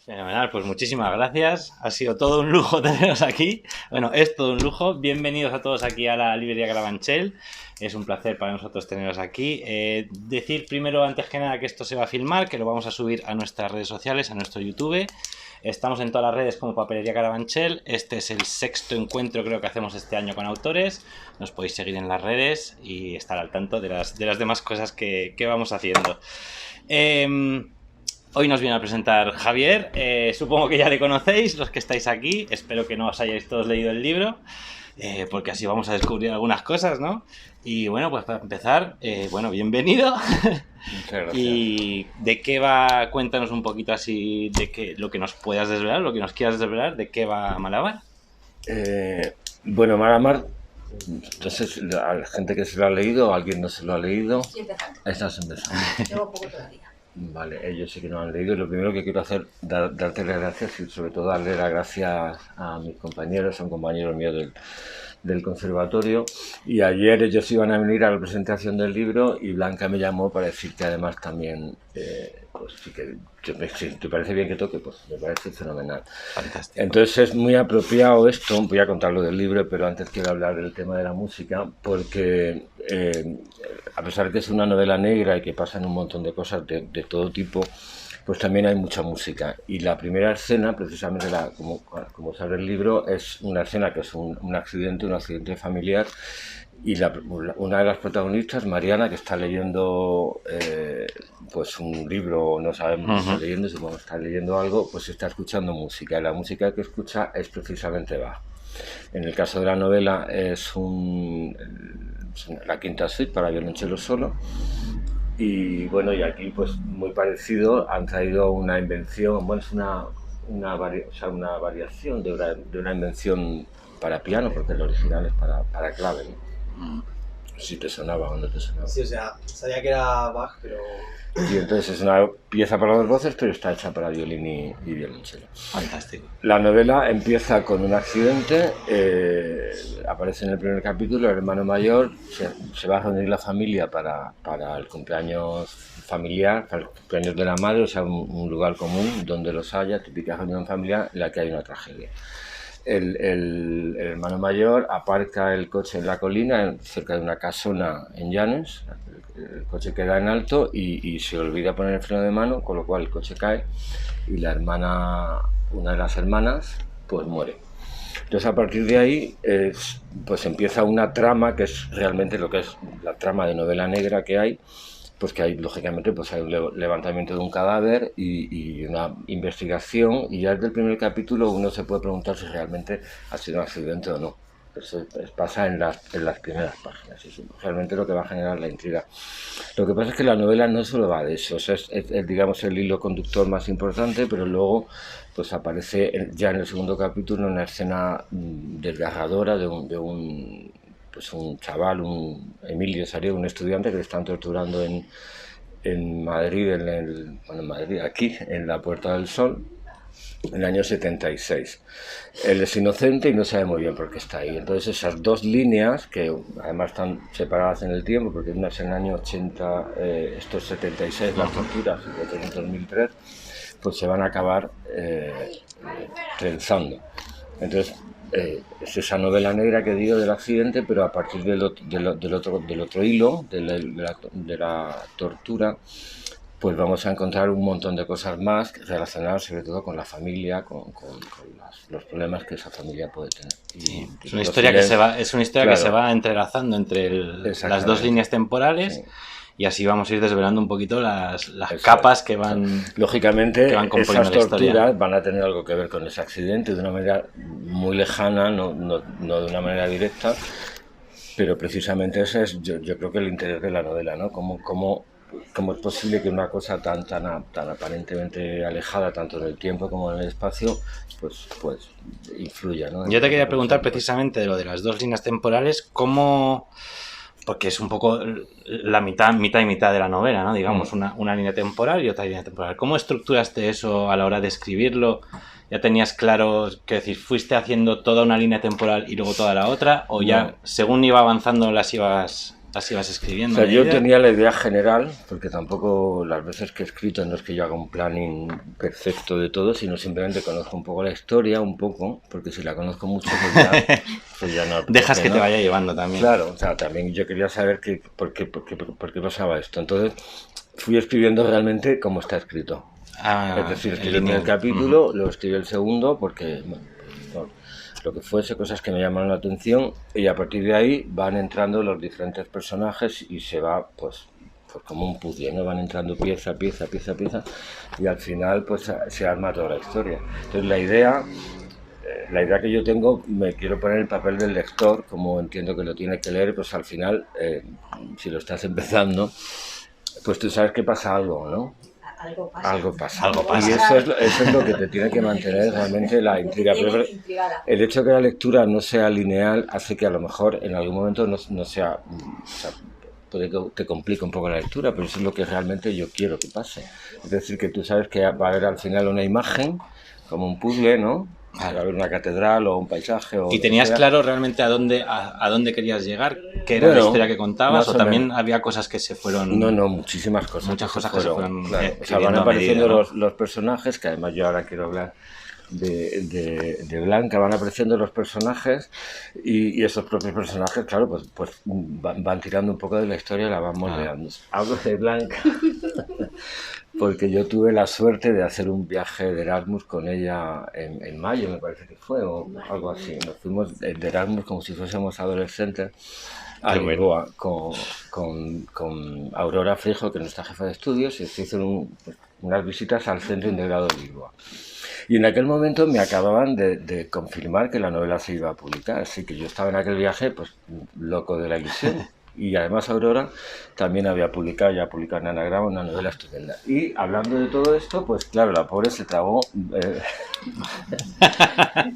Fenomenal, pues muchísimas gracias. Ha sido todo un lujo teneros aquí. Bueno, es todo un lujo. Bienvenidos a todos aquí a la librería Carabanchel. Es un placer para nosotros teneros aquí. Decir primero, antes que nada, que esto se va a filmar, que lo vamos a subir a nuestras redes sociales, a nuestro YouTube. Estamos en todas las redes como Papelería Carabanchel. Este es el 6º encuentro, creo, que hacemos este año con autores. Nos podéis seguir en las redes y estar al tanto de las demás cosas que vamos haciendo. Hoy nos viene a presentar Javier. Supongo que ya le conocéis, los que estáis aquí. Espero que no os hayáis todos leído el libro, porque así vamos a descubrir algunas cosas, ¿no? Y bueno, pues para empezar, bueno, bienvenido. Muchas gracias. ¿Y de qué va? Cuéntanos un poquito así, de qué, lo que nos puedas desvelar, lo que nos quieras desvelar, de qué va Malabar. Bueno, Malabar, no sé si a la gente que se lo ha leído o alguien no se lo ha leído. Estoy empezando. Estás empezando. Llevo poco todavía. Vale, ellos sí que no han leído. Lo primero que quiero hacer, darte las gracias y sobre todo darle las gracias a mis compañeros, son compañeros míos del conservatorio, y ayer ellos iban a venir a la presentación del libro y Blanca me llamó para decir que además también, pues sí que si te parece bien que toque, pues me parece fenomenal. Fantástico. Entonces es muy apropiado esto, voy a contar lo del libro, pero antes quiero hablar del tema de la música, porque a pesar de que es una novela negra y que pasan un montón de cosas de todo tipo, pues también hay mucha música. Y la primera escena, precisamente como sabe el libro, es una escena que es un accidente familiar, y una de las protagonistas, Mariana, que está leyendo pues un libro, no sabemos si está leyendo, supongo que está leyendo algo, pues está escuchando música, y la música que escucha es precisamente Bach. En el caso de la novela es la quinta suite para violonchelo solo. Y bueno, y aquí pues muy parecido, han traído una invención, bueno, es una variación de una invención para piano, porque el original es para clave, ¿no? si te sonaba o no te sonaba. Sí, o sea, sabía que era Bach, pero... Y entonces es una pieza para dos voces, pero está hecha para violín y violonchelo. Fantástico. La novela empieza con un accidente, aparece en el primer capítulo, el hermano mayor se va a reunir la familia para el cumpleaños familiar, para el cumpleaños de la madre, o sea, un lugar común donde los haya, típica reunión familiar en la que hay una tragedia. El hermano mayor aparca el coche en la colina, cerca de una casona en Llanes. El coche queda en alto y se olvida poner el freno de mano, con lo cual el coche cae y la hermana, una de las hermanas, pues muere. Entonces a partir de ahí pues empieza una trama que es realmente lo que es la trama de novela negra que hay, pues que hay lógicamente pues hay un levantamiento de un cadáver y una investigación, y ya desde el primer capítulo uno se puede preguntar si realmente ha sido un accidente o no. Eso pasa en las primeras páginas, es realmente lo que va a generar la intriga. Lo que pasa es que la novela no solo va de eso, o sea, es digamos el hilo conductor más importante, pero luego pues aparece ya en el segundo capítulo una escena desgarradora de un chaval, Emilio Sariego, un estudiante que le están torturando en Madrid, en Madrid, aquí, en la Puerta del Sol, en el año 76. Él es inocente y no sabe muy bien por qué está ahí. Entonces esas dos líneas, que además están separadas en el tiempo, porque una es en el año 80, esto es 76, las torturas, y otra en 2003, pues se van a acabar trenzando. Entonces es esa novela negra que digo del accidente, pero a partir del otro hilo, de la tortura, pues vamos a encontrar un montón de cosas más relacionadas sobre todo con la familia, con los problemas que esa familia puede tener. Sí, es una historia que se va entrelazando entre las dos líneas temporales. Sí. Y así vamos a ir desvelando un poquito las capas que van. Lógicamente, que van esas torturas van a tener algo que ver con ese accidente de una manera muy lejana, no de una manera directa, pero precisamente ese es, yo creo que el interés de la novela, ¿no? Cómo es posible que una cosa tan aparentemente alejada, tanto en el tiempo como en el espacio, pues influya, ¿no? Yo te quería preguntar precisamente de lo de las dos líneas temporales, cómo. Porque es un poco la mitad y mitad de la novela, ¿no? Digamos, una línea temporal y otra línea temporal. ¿Cómo estructuraste eso a la hora de escribirlo? ¿Ya tenías claro, que decir, fuiste haciendo toda una línea temporal y luego toda la otra? ¿O ya, según iba avanzando, las ibas escribiendo? O sea, yo tenía la idea general, porque tampoco las veces que he escrito no es que yo haga un planning perfecto de todo, sino simplemente conozco un poco la historia, porque si la conozco mucho, pues ya no. Dejas que te vaya llevando también. Claro, o sea, también yo quería saber por qué pasaba esto. Entonces fui escribiendo realmente como está escrito. Es decir, escribí el primer capítulo, luego escribí el segundo, porque lo que fuese, cosas que me llamaron la atención, y a partir de ahí van entrando los diferentes personajes y se va pues como un puzzle, ¿no? Van entrando pieza, y al final pues se arma toda la historia. Entonces la idea que yo tengo, me quiero poner en el papel del lector, como entiendo que lo tiene que leer, pues al final, si lo estás empezando, pues tú sabes que pasa algo, ¿no? Algo pasa. Y eso es lo que te tiene que mantener realmente la intriga. Pero el hecho de que la lectura no sea lineal hace que a lo mejor en algún momento no sea, o sea, puede que te complique un poco la lectura, pero eso es lo que realmente yo quiero que pase. Es decir, que tú sabes que va a haber al final una imagen, como un puzzle, ¿no? Va a haber una catedral o un paisaje. ¿Y tenías claro realmente a dónde querías llegar? ¿Qué era la historia que contabas? ¿O también había cosas que se fueron...? No, muchísimas cosas. Muchas cosas que se fueron... Claro. O sea, van apareciendo los personajes, que además yo ahora quiero hablar de Blanca, van apareciendo los personajes y esos propios personajes, claro, pues van tirando un poco de la historia y la van moldeando. Hablo de Blanca porque yo tuve la suerte de hacer un viaje de Erasmus con ella en mayo, me parece que fue, o algo así. Nos fuimos de Erasmus como si fuésemos adolescentes a Lisboa con Aurora Frijo, que es nuestra jefa de estudios, y se hizo unas visitas al Centro Integrado de Lisboa. Y en aquel momento me acababan de confirmar que la novela se iba a publicar, así que yo estaba en aquel viaje pues loco de la ilusión. Y además Aurora también había publicado en Anagrama una novela estupenda. Y hablando de todo esto, pues claro, la pobre se tragó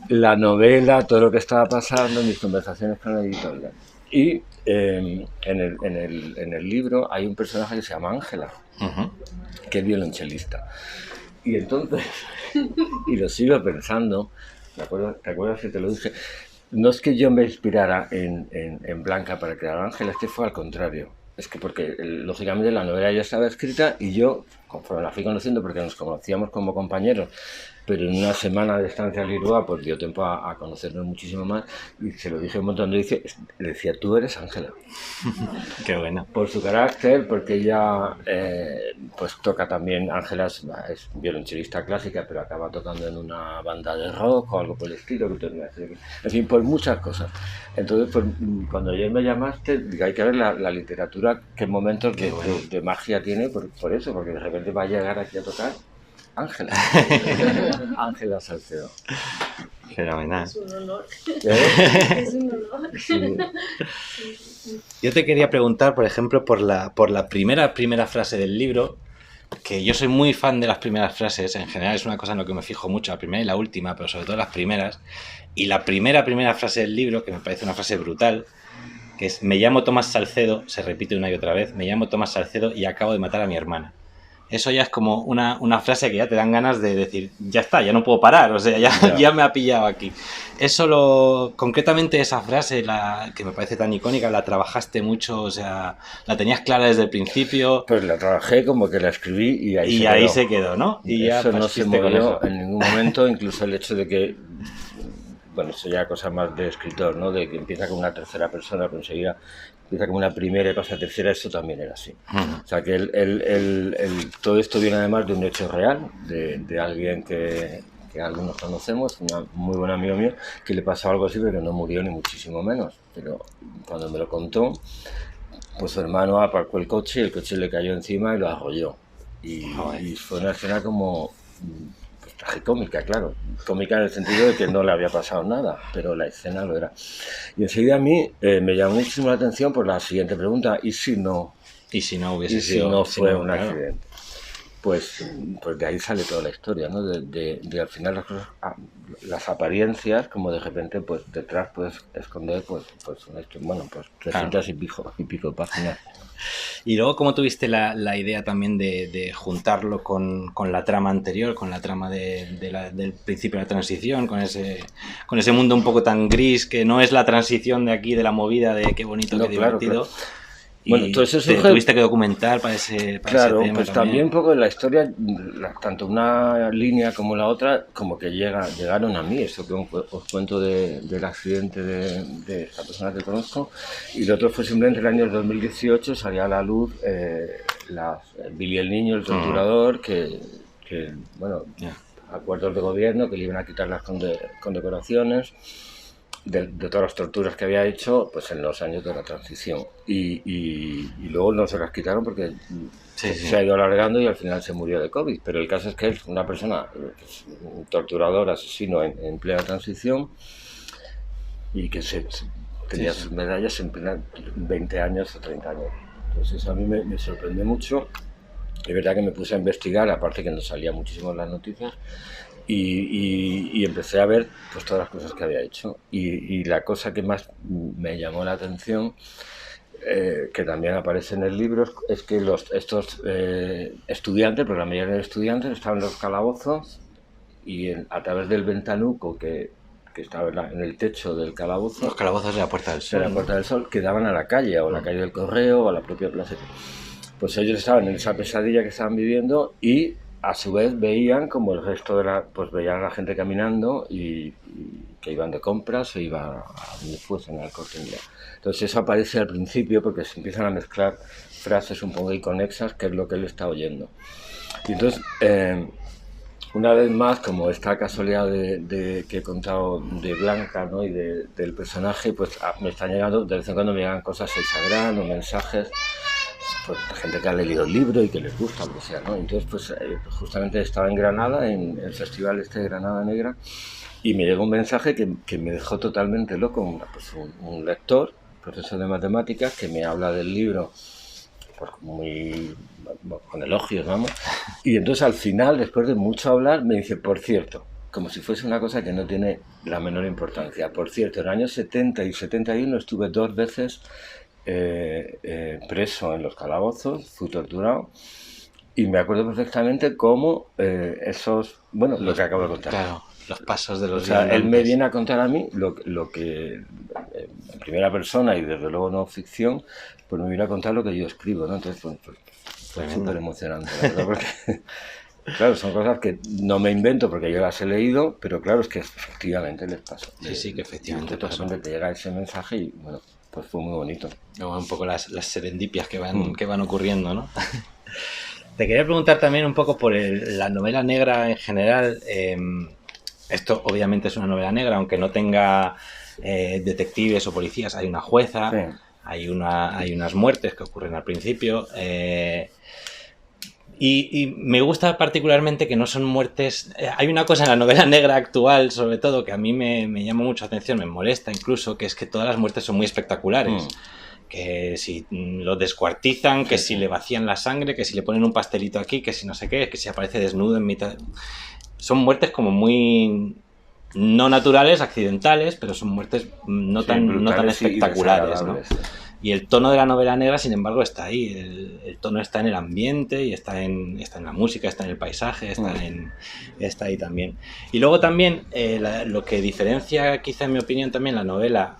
la novela, todo lo que estaba pasando, mis conversaciones con la editorial. Y en el libro hay un personaje que se llama Ángela, que es violonchelista. Y entonces, y lo sigo pensando, ¿te acuerdas que te lo dije? No es que yo me inspirara en Blanca para crear Ángela, es que fue al contrario. Es que porque, lógicamente, la novela ya estaba escrita y yo, conforme la fui conociendo, porque nos conocíamos como compañeros, pero en una semana de estancia en Lisboa, pues dio tiempo a conocernos muchísimo más, y se lo dije un montón de veces, le decía, tú eres Ángela. Qué bueno. Por su carácter, porque ella pues toca también, Ángela es violonchelista clásica, pero acaba tocando en una banda de rock o algo por el estilo, en fin, por muchas cosas. Entonces, pues, cuando ayer me llamaste, digo, hay que ver la literatura, qué momentos de magia tiene, por eso, porque de repente va a llegar aquí a tocar Ángela. Ángela Salcedo. Fenomenal. Es un honor. Es un honor. Sí. Yo te quería preguntar, por ejemplo, por la primera frase del libro, que yo soy muy fan de las primeras frases, en general es una cosa en lo que me fijo mucho, la primera y la última, pero sobre todo las primeras. Y la primera frase del libro, que me parece una frase brutal, que es: me llamo Tomás Salcedo, se repite una y otra vez, me llamo Tomás Salcedo y acabo de matar a mi hermana. Eso ya es como una frase que ya te dan ganas de decir, ya está, ya no puedo parar, o sea, ya me ha pillado aquí. Eso concretamente esa frase, que me parece tan icónica, la trabajaste mucho, o sea, la tenías clara desde el principio. Pues la trabajé como que la escribí y ahí se quedó, ¿no? Y eso no se movió en ningún momento, incluso el hecho de que, bueno, eso ya cosa más de escritor, ¿no? De que empieza con una tercera persona, pero enseguida empieza como una primera y pasa a tercera, eso también era así. O sea que todo esto viene además de un hecho real, de alguien que algunos conocemos, un muy buen amigo mío, que le pasó algo así, pero que no murió ni muchísimo menos. Pero cuando me lo contó, pues su hermano aparcó el coche le cayó encima y lo arrolló. Y fue una escena como pues, tragicómica, claro. Cómica en el sentido de que no le había pasado nada, pero la escena lo era. Y enseguida a mí me llamó muchísimo la atención por la siguiente pregunta: ¿y si no? ¿Y si no hubiese sido? ¿Y si no fue un claro. accidente? Pues de ahí sale toda la historia, ¿no? De al final las cosas, las apariencias, como de repente, pues detrás puedes esconder, pues 300 y pico páginas. Y luego, ¿cómo tuviste la idea también de juntarlo con la trama anterior, con la trama del principio de la transición, con ese mundo un poco tan gris que no es la transición de aquí, de la movida, de qué bonito, qué divertido? Claro. Y bueno, entonces tuviste que documentar para ese tema. Pues también un poco en la historia, tanto una línea como la otra, como que llegaron a mí, eso que os cuento del accidente de esta persona que conozco, y lo otro fue simplemente el año 2018, salía a la luz Billy el Niño, el torturador, que bueno, acuerdos de gobierno que le iban a quitar las condecoraciones de todas las torturas que había hecho pues en los años de la transición y luego no se las quitaron porque se ha ido alargando y al final se murió de COVID, pero el caso es que es una persona, un torturador, asesino en plena transición y que tenía sus medallas en plena 20 años o 30 años. Entonces a mí me sorprendió mucho. Es verdad que me puse a investigar, aparte que nos salía muchísimo en las noticias, y empecé a ver pues todas las cosas que había hecho. Y la cosa que más me llamó la atención, que también aparece en el libro, es que estos estudiantes, porque la mayoría de estudiantes estaban en los calabozos y a través del ventanuco que estaba en el techo del calabozo, los calabozos de la Puerta del Sol, de la Puerta del Sol, que daban a la calle, o a la calle del Correo, o a la propia plaza. Pues ellos estaban en esa pesadilla que estaban viviendo y a su vez veían como el resto pues veían a la gente caminando y que iban de compras o iban a donde fuesen, al Corte Inglés. Entonces eso aparece al principio porque se empiezan a mezclar frases un poco inconexas, que es lo que él está oyendo. Y entonces, una vez más, como esta casualidad que he contado de Blanca, ¿no? Y del personaje, pues me están llegando, de vez en cuando me llegan cosas en Instagram o mensajes, pues gente que ha leído el libro y que les gusta, lo que sea, ¿no? Entonces, pues justamente estaba en Granada, en el festival de Granada Negra, y me llegó un mensaje que me dejó totalmente loco, pues un lector, profesor de matemáticas, que me habla del libro, pues muy con elogios, vamos, y entonces al final, después de mucho hablar, me dice, por cierto, como si fuese una cosa que no tiene la menor importancia, por cierto, en los años 70 y 71 estuve 2 veces preso en los calabozos, fui torturado. Y me acuerdo perfectamente cómo bueno, lo que acabo de contar. Claro, los pasos de los él me viene a contar a mí lo que, en primera persona y desde luego no ficción, pues me viene a contar lo que yo escribo, ¿no? Entonces, fue súper emocionante, la verdad, porque, claro, son cosas que no me invento porque yo las he leído, pero claro, es que efectivamente les pasó. Sí, que efectivamente pasó. Te llega ese mensaje y, bueno, pues fue muy bonito. Un poco las serendipias que van ocurriendo, ¿no? Te quería preguntar también un poco por la novela negra en general. Esto obviamente es una novela negra, aunque no tenga detectives o policías. Hay una jueza, sí. hay unas muertes que ocurren al principio. Y me gusta particularmente que no son muertes... hay una cosa en la novela negra actual, sobre todo, que a mí me llama mucho la atención, me molesta incluso, que es que todas las muertes son muy espectaculares. Que si lo descuartizan, que si le vacían la sangre, que si le ponen un pastelito aquí, que si no sé qué, que si aparece desnudo en mitad... Son muertes como muy no naturales, accidentales, pero son muertes no tan espectaculares, ¿no? Y el tono de la novela negra, sin embargo, está ahí. El tono está en el ambiente y está en la música, está en el paisaje, está ahí también. Y luego también lo que diferencia, quizá en mi opinión, también la novela,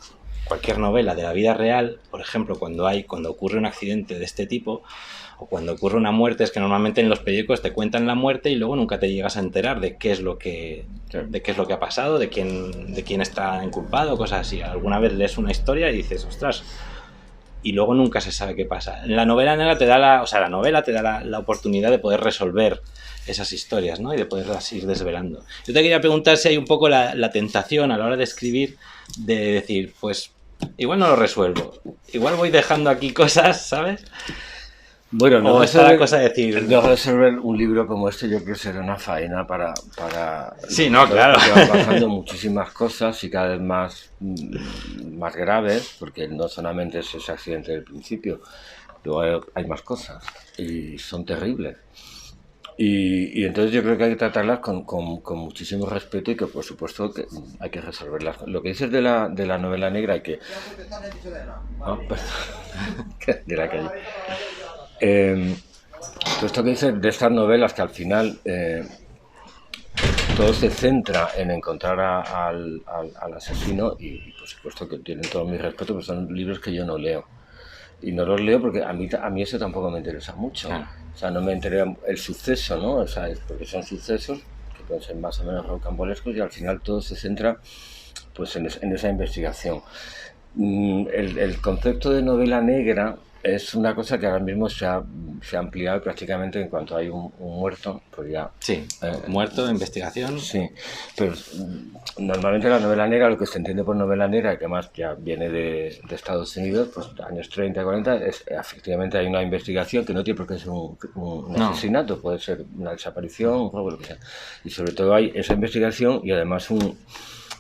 cualquier novela de la vida real, por ejemplo, cuando ocurre un accidente de este tipo o cuando ocurre una muerte, es que normalmente en los periódicos te cuentan la muerte y luego nunca te llegas a enterar de qué es lo que ha pasado, de quién está inculpado, cosas así. Alguna vez lees una historia y dices, ostras, y luego nunca se sabe qué pasa. En la novela negra la novela te da la oportunidad de poder resolver esas historias, ¿no? Y de poderlas ir desvelando. Yo te quería preguntar si hay un poco la tentación a la hora de escribir de decir, pues igual no lo resuelvo, igual voy dejando aquí cosas, ¿sabes? Bueno, no está la cosa de decir... No resolver un libro como este yo creo que será una faena para sí, no, claro. Porque van pasando muchísimas cosas y cada vez más graves, porque no solamente es ese accidente del principio, luego hay más cosas y son terribles. Y entonces yo creo que hay que tratarlas con muchísimo respeto y que por supuesto que hay que resolverlas. Lo que dices de la novela negra hay que... Oh, perdón. De la calle. Todo esto que dices de estas novelas que al final todo se centra en encontrar al asesino y por supuesto que tienen todo mi respeto, pero son libros que yo no leo. Y no los leo porque a mí eso tampoco me interesa mucho. O sea, no me interesa el suceso, ¿no? O sea, es porque son sucesos que pueden ser más o menos rocambolescos y al final todo se centra pues en esa investigación. El concepto de novela negra es una cosa que ahora mismo se ha ampliado prácticamente en cuanto hay un muerto, pues ya... Sí, muerto, investigación... Sí, pero normalmente la novela negra, lo que se entiende por novela negra, que además ya viene de Estados Unidos, pues años 30 y 40, efectivamente hay una investigación que no tiene por qué ser un asesinato, puede ser una desaparición, un robo, lo que sea. Y sobre todo hay esa investigación y además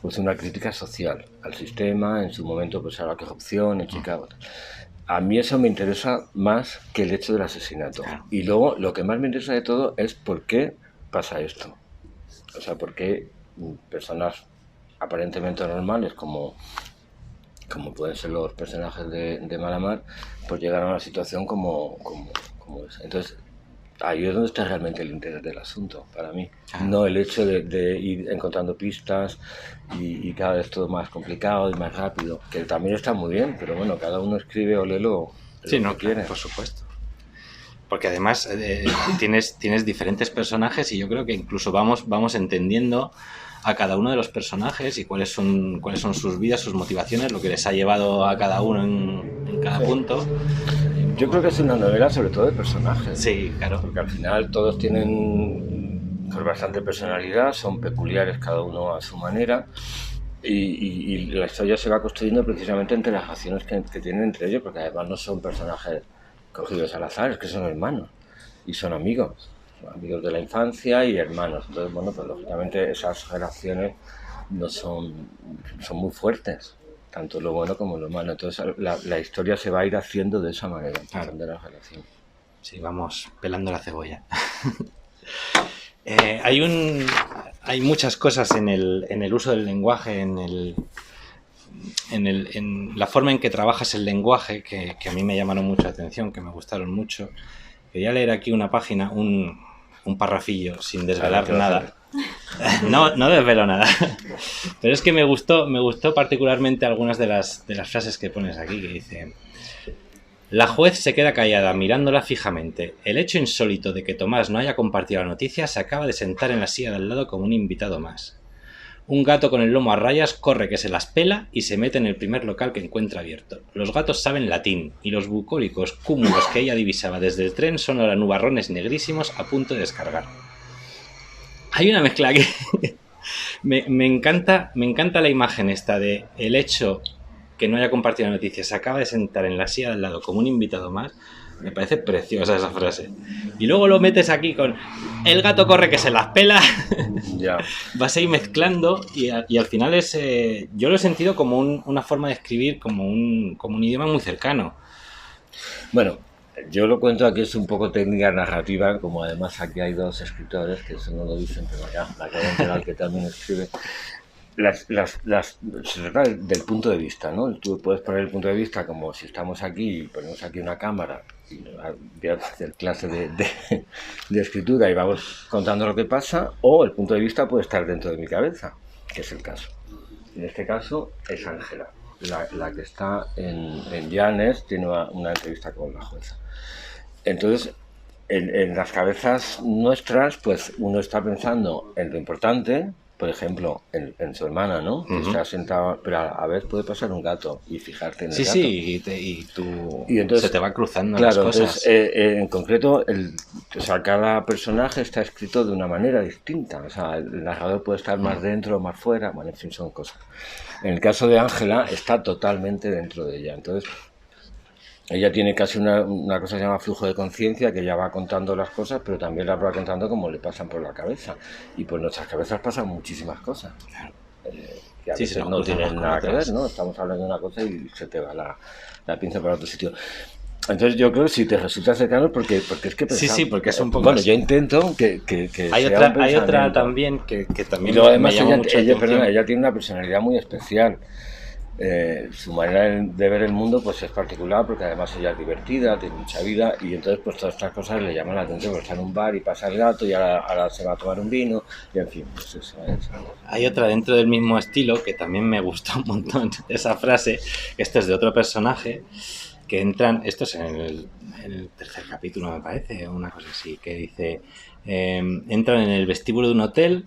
pues una crítica social al sistema, en su momento pues a la corrupción en Chicago. A mí eso me interesa más que el hecho del asesinato. Y luego lo que más me interesa de todo es por qué pasa esto. O sea, por qué personas aparentemente normales como pueden ser los personajes de Malamar, pues llegan a una situación como esa. Entonces, ahí es donde está realmente el interés del asunto, para mí. No el hecho de ir encontrando pistas y cada vez todo más complicado y más rápido, que también está muy bien, pero bueno, cada uno escribe o lee lo que quiere. Por supuesto. Porque además tienes diferentes personajes y yo creo que incluso vamos entendiendo a cada uno de los personajes y cuáles son sus vidas, sus motivaciones, lo que les ha llevado a cada uno en cada punto. Yo creo que es una novela sobre todo de personajes. Sí, claro. Porque al final todos tienen pues bastante personalidad, son peculiares cada uno a su manera y la historia se va construyendo precisamente entre las acciones que tienen entre ellos, porque además no son personajes cogidos al azar, es que son hermanos y son amigos de la infancia y hermanos. Entonces, bueno, pues lógicamente esas relaciones no son muy fuertes, tanto lo bueno como lo malo. Entonces la historia se va a ir haciendo de esa manera, de la relación. Sí, vamos pelando la cebolla. Hay muchas cosas en el uso del lenguaje, en la forma en que trabajas el lenguaje, que a mí me llamaron mucho la atención, que me gustaron mucho. Quería leer aquí una página, un parrafillo, sin desvelar nada. No desvelo nada. Pero es que me gustó particularmente algunas de las frases que pones aquí, que dice: la juez se queda callada mirándola fijamente. El hecho insólito de que Tomás no haya compartido la noticia se acaba de sentar en la silla de al lado como un invitado más. Un gato con el lomo a rayas corre que se las pela y se mete en el primer local que encuentra abierto. Los gatos saben latín y los bucólicos cúmulos que ella divisaba desde el tren son ahora nubarrones negrísimos a punto de descargar. Hay una mezcla que me encanta la imagen esta de el hecho que no haya compartido la noticia se acaba de sentar en la silla de al lado como un invitado más. Me parece preciosa esa frase. Y luego lo metes aquí con el gato corre que se las pela. Ya. Vas a ir mezclando y al final es... yo lo he sentido como una forma de escribir, como un idioma muy cercano. Bueno, yo lo cuento aquí, es un poco técnica narrativa, como además aquí hay dos escritores, que eso no lo dicen, pero ya, la cadena general que también escribe. Se trata del punto de vista, ¿no? Tú puedes poner el punto de vista como si estamos aquí y ponemos aquí una cámara y voy a hacer clase de escritura y vamos contando lo que pasa, o el punto de vista puede estar dentro de mi cabeza, que es el caso. En este caso es Ángela, la que está en Llanes, tiene una entrevista con la jueza. Entonces, en las cabezas nuestras, pues uno está pensando en lo importante. Por ejemplo, en su hermana, ¿no? Que está sentado, pero a veces puede pasar un gato y fijarte en el gato. Sí, y entonces, se te va cruzando las cosas. Entonces, en concreto, cada personaje está escrito de una manera distinta. O sea, el narrador puede estar más dentro o más fuera. Bueno, en fin, son cosas. En el caso de Ángela, está totalmente dentro de ella. Entonces, ella tiene casi una cosa que se llama flujo de conciencia, que ella va contando las cosas, pero también las va contando como le pasan por la cabeza. Y por nuestras cabezas pasan muchísimas cosas. Que a veces no tienen nada que ver, ¿no? Estamos hablando de una cosa y se te va la pinza para otro sitio. Entonces yo creo que si te resulta cercano, porque es que pensamos, sí, porque es un poco... Bueno, yo intento que hay otra también que también además me llama mucho la atención. Ella tiene una personalidad muy especial. Su manera de ver el mundo pues es particular, porque además ella es divertida, tiene mucha vida, y entonces pues todas estas cosas le llaman la atención, porque está en un bar y pasa el gato y ahora se va a tomar un vino y en fin, pues eso es. Hay otra dentro del mismo estilo que también me gusta un montón, esa frase, que esto es de otro personaje, que entran, esto es en el tercer capítulo me parece, una cosa así, que dice, entran en el vestíbulo de un hotel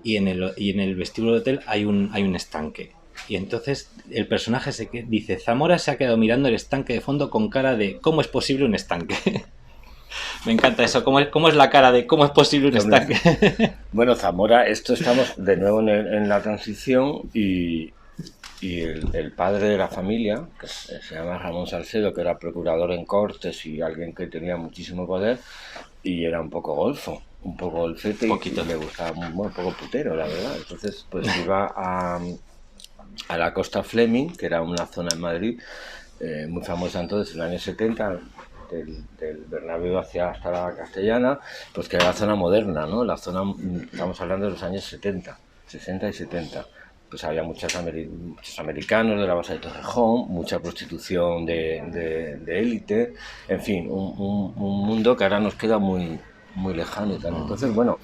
y en el vestíbulo del hotel hay un estanque. Y entonces el personaje dice: Zamora se ha quedado mirando el estanque de fondo con cara de ¿cómo es posible un estanque? Me encanta eso, ¿cómo es la cara de ¿cómo es posible un estanque? Bueno, Zamora, esto estamos de nuevo en la transición y el padre de la familia, que se llama Ramón Salcedo, que era procurador en Cortes y alguien que tenía muchísimo poder y era un poco golfo, un poco golfete y le gustaba un poco putero, la verdad. Entonces pues iba a la Costa Fleming, que era una zona en Madrid muy famosa entonces, en los años 70, del Bernabéu hasta la Castellana, pues que era la zona moderna, ¿no? La zona, estamos hablando de los años 70, 60 y 70. Pues había muchos americanos de la base de Torrejón, mucha prostitución de élite, en fin, un mundo que ahora nos queda muy, muy lejano y tal. Entonces, bueno,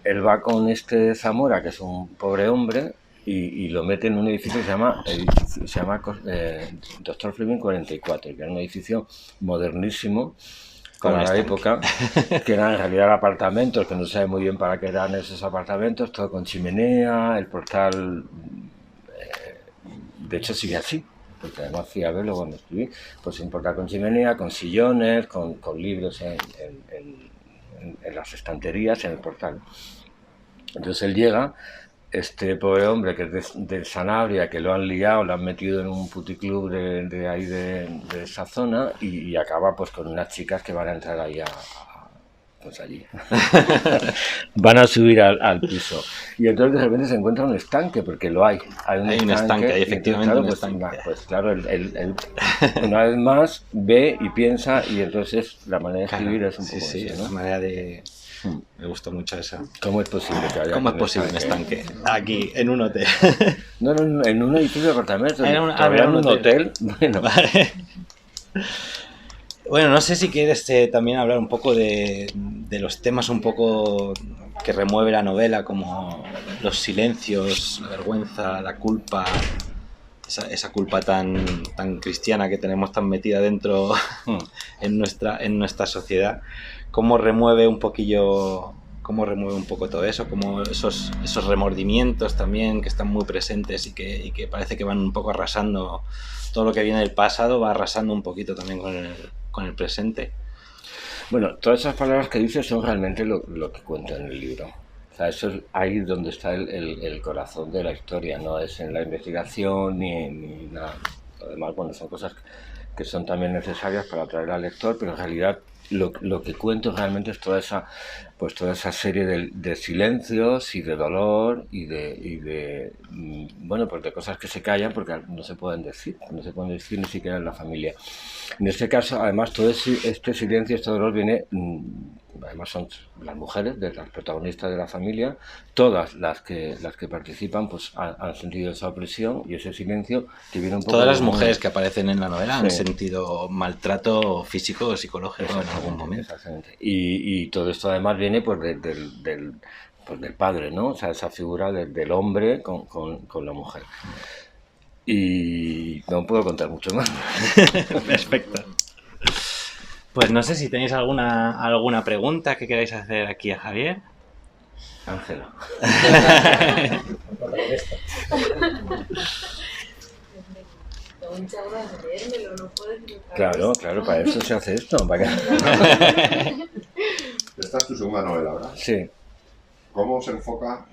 él va con este Zamora, que es un pobre hombre, y lo mete en un edificio que se llama Doctor Fleming 44, que era un edificio modernísimo para la época, que eran en realidad apartamentos, que no se sabe muy bien para qué eran esos apartamentos, todo con chimenea, el portal, de hecho sigue así, porque además fui a verlo cuando escribí, pues un portal con chimenea, con sillones, con libros en las estanterías, en el portal. Entonces él llega, este pobre hombre que es de Sanabria, que lo han liado, lo han metido en un puticlub de ahí de esa zona y acaba pues con unas chicas que van a entrar ahí pues allí. Van a subir al piso. Y entonces de repente se encuentra un estanque, porque lo hay. Hay un estanque, hay efectivamente un estanque. Pues claro, él una vez más ve y piensa, y entonces la manera de escribir es un poco sí, así, es ¿no? la manera de... Me gustó mucho esa. ¿Cómo es posible que haya ¿Cómo es posible un estanque? Aquí, en un hotel. No, en un edificio de apartamentos. En un hotel. Bueno. Vale. Bueno, no sé si quieres también hablar un poco de los temas un poco que remueve la novela, como los silencios, la vergüenza, la culpa, esa culpa tan cristiana que tenemos tan metida dentro en nuestra sociedad. ¿Cómo remueve un poco todo eso? Como esos remordimientos también que están muy presentes y que parece que van un poco arrasando. Todo lo que viene del pasado va arrasando un poquito también con el presente. Bueno, todas esas palabras que dices son realmente lo que cuento en el libro. O sea, eso es ahí donde está el corazón de la historia, no es en la investigación ni nada. Además, bueno, son cosas que son también necesarias para atraer al lector, pero en realidad lo que cuento realmente es toda esa serie de silencios y de dolor y de bueno, pues de cosas que se callan porque no se pueden decir ni siquiera en la familia. En este caso, además, todo este silencio, este dolor viene, además son las mujeres, de las protagonistas de la familia, todas las que participan pues han sentido esa opresión y ese silencio que viene un poco... Todas las mujeres que aparecen en la novela han sentido maltrato físico o psicológico en algún momento. Exactamente. Y todo esto además viene pues del padre, ¿no? O sea, esa figura del hombre con la mujer. Y no puedo contar mucho más. Perfecto. Pues no sé si tenéis alguna pregunta que queráis hacer aquí a Javier. Ángela. Claro, para eso se hace esto. Esta es tu segunda novela, ¿verdad? Sí. ¿Cómo se enfoca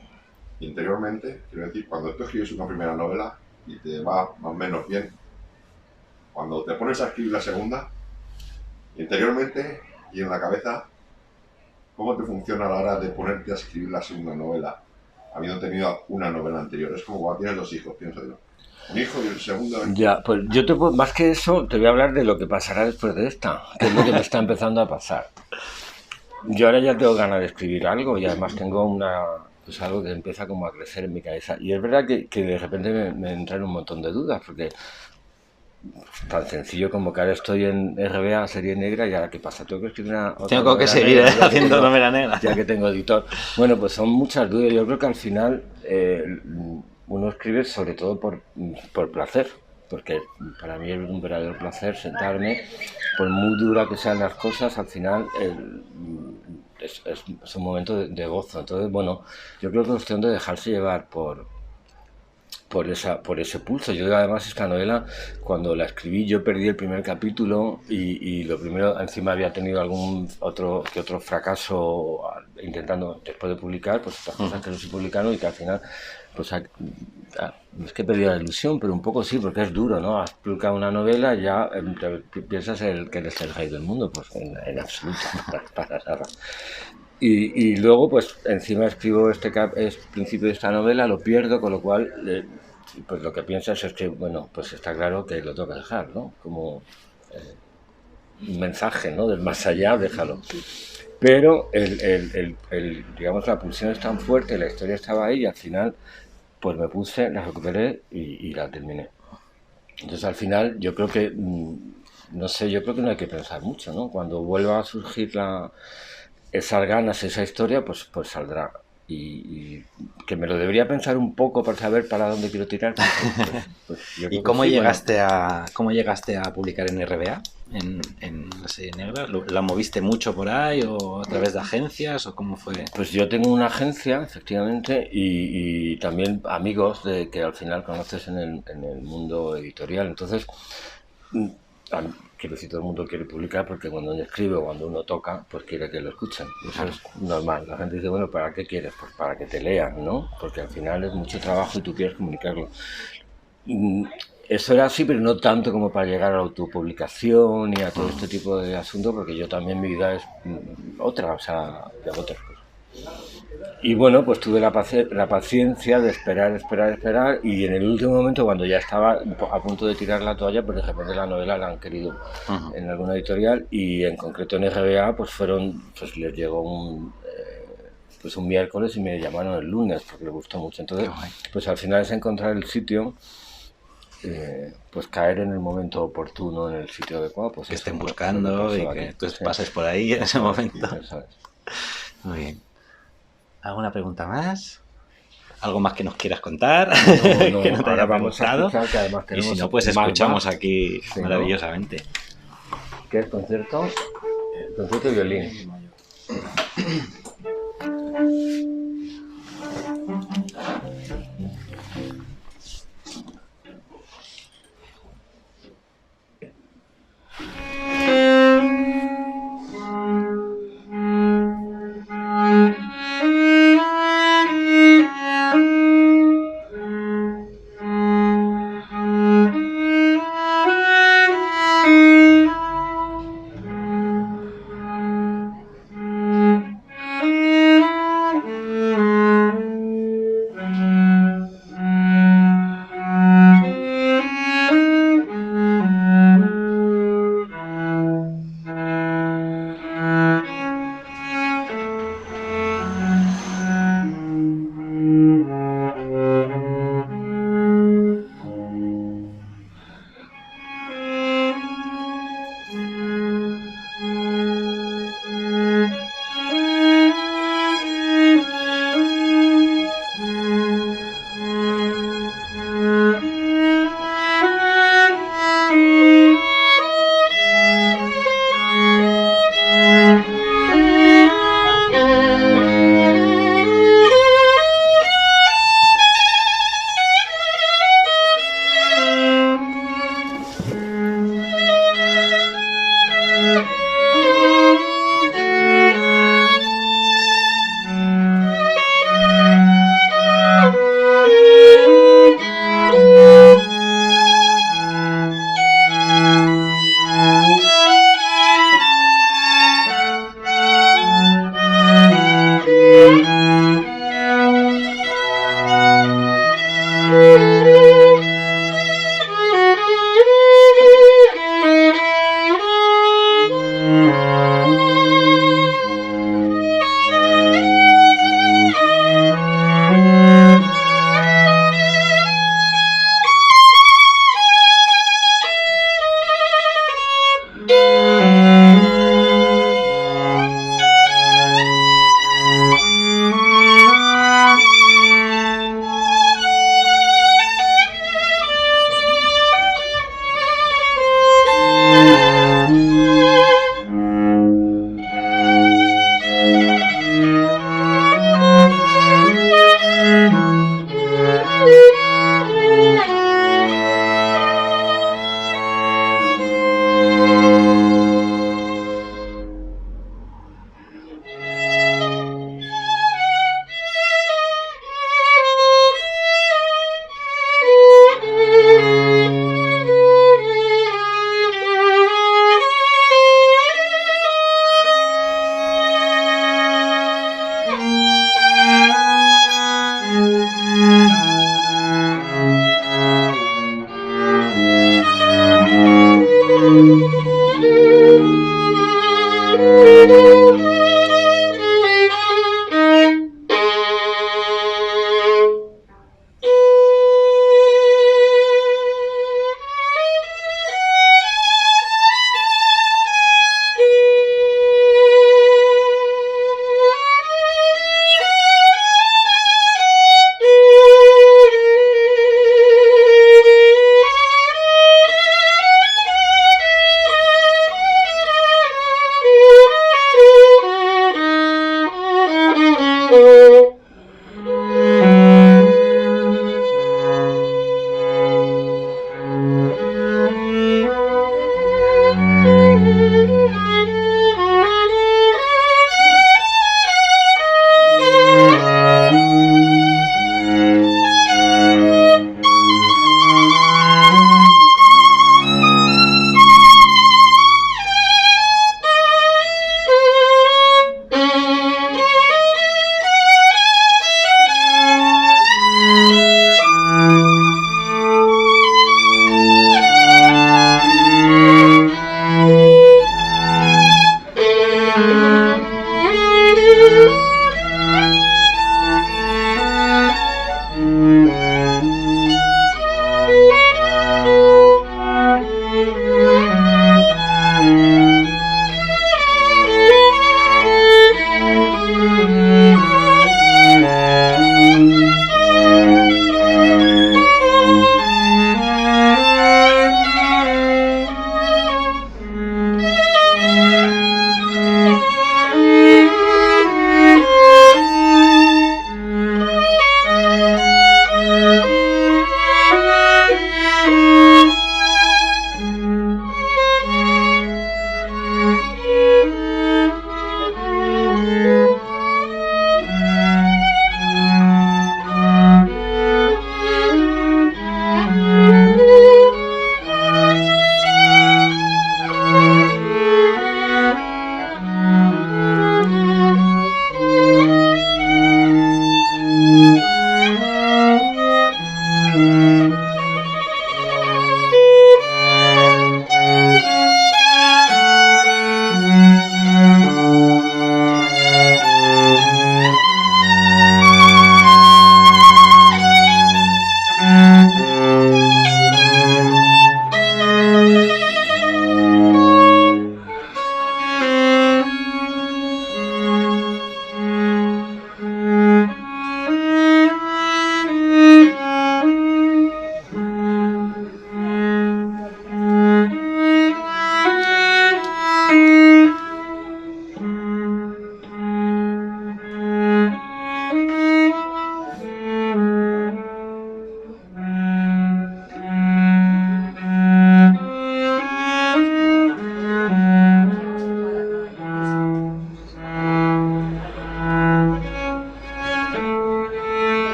interiormente? Quiero decir, cuando tú escribes una primera novela y te va más o menos bien, cuando te pones a escribir la segunda, interiormente y en la cabeza, ¿cómo te funciona a la hora de ponerte a escribir la segunda novela, habiendo tenido una novela anterior? Es como cuando tienes 2 hijos, pienso yo. Un hijo y el segundo... Ya, pues yo más que eso, te voy a hablar de lo que pasará después de esta, que es lo que me está empezando a pasar. Yo ahora ya tengo ganas de escribir algo y además tengo pues algo que empieza como a crecer en mi cabeza. Y es verdad que de repente me entran un montón de dudas, porque tan sencillo como que ahora estoy en RBA, serie negra, y ahora ¿qué pasa? Tengo que escribir Tengo que seguir haciendo novela negra. Ya que tengo editor. Bueno, pues son muchas dudas. Yo creo que al final uno escribe sobre todo por placer, porque para mí es un verdadero placer sentarme, por muy dura que sean las cosas, al final es un momento de gozo. Entonces, bueno, yo creo que es cuestión de dejarse llevar por ese pulso. Yo además esta novela, cuando la escribí, yo perdí el primer capítulo y lo primero, encima había tenido algún otro fracaso intentando, después de publicar, pues estas cosas que no se publicaron y que al final, pues es que he perdido la ilusión, pero un poco sí, porque es duro, ¿no? Has publicado una novela, ya piensas que eres el rey del mundo, pues en absoluto, para nada. Y luego, pues encima escribo este principio de esta novela, lo pierdo, con lo cual, pues lo que piensas es que, bueno, pues está claro que lo tengo que dejar, ¿no? Como un mensaje, ¿no? Del más allá, déjalo. Pero digamos, la pulsión es tan fuerte, la historia estaba ahí y al final, pues me puse, la recuperé y la terminé. Entonces al final yo creo que, no sé, yo creo que no hay que pensar mucho, ¿no? Cuando vuelva a surgir esas ganas, esa historia, pues saldrá. Y que me lo debería pensar un poco para saber para dónde quiero tirar. ¿Y cómo llegaste a publicar en RBA, en la serie negra? ¿La moviste mucho por ahí o a través de agencias o cómo fue? Pues yo tengo una agencia, efectivamente, y también amigos que al final conoces en el mundo editorial. Entonces, quiero decir, todo el mundo quiere publicar porque cuando uno escribe o cuando uno toca, pues quiere que lo escuchen. Eso es normal. La gente dice, bueno, ¿para qué quieres? Pues para que te lean, ¿no? Porque al final es mucho trabajo y tú quieres comunicarlo. Eso era así, pero no tanto como para llegar a la autopublicación y a todo este tipo de asuntos, porque yo también mi vida es otra, o sea, de otras cosas. Y bueno, pues tuve la paciencia de esperar y en el último momento, cuando ya estaba a punto de tirar la toalla, pues de repente la novela la han querido en alguna editorial y en concreto en RBA pues les llegó pues un miércoles y me llamaron el lunes porque le gustó mucho. Entonces, Qué guay. pues al final es encontrar el sitio, pues caer en el momento oportuno, en el sitio adecuado. Pues Que eso, estén pues, buscando lo que y pasó que aquí. tú Sí. pases por ahí en ese momento. Eso es. Muy bien. ¿Alguna pregunta más? ¿Algo más que nos quieras contar? No, Que no te ahora haya vamos a preguntado. escuchar, que además Y tenemos si no, pues más escuchamos Bach, aquí Sí, ¿no? maravillosamente. que es concierto de violín.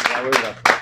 Bravo, gracias.